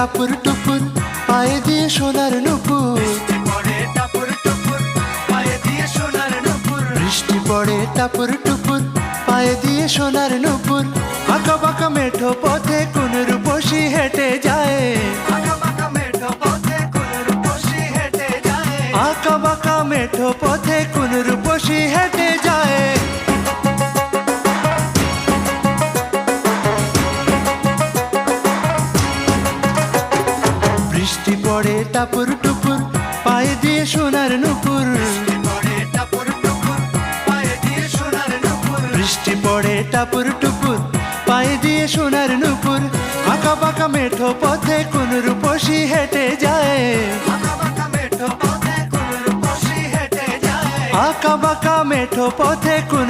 টাপুর টুপুর পায়ে দিয়ে সোনার নুপুর। বৃষ্টি পড়ে টাপুর টুপুর পায়ে দিয়ে সোনার নুপুর। বৃষ্টি পড়ে টাপুর টুপুর পায়ে দিয়ে সোনার নুপুর। আঁকা বাঁকা মেঠো পথে কোন রূপসী হেঁটে যায়। আঁকা বাঁকা মেঠো পথে কোন রূপসী হেঁটে যায়। আঁকা বাঁকা মেঠো পথে কোন রূপসী হেঁটে যায়। বৃষ্টি পড়ে টাপুর টুপুর পায়ে দিয়ে সোনার নুপুর। বৃষ্টি পড়ে টাপুর টুপুর পায়ে দিয়ে সোনার নুপুর। বৃষ্টি পড়ে টাপুর টুপুর পায়ে দিয়ে সোনার নুপুর। আঁকা বাঁকা মেঠো পথে কোন রূপসী হেঁটে যায়। আঁকা বাঁকা মেঠো পথে কোন রূপসী হেঁটে যায়। আঁকা বাঁকা মেঠো পথে কোন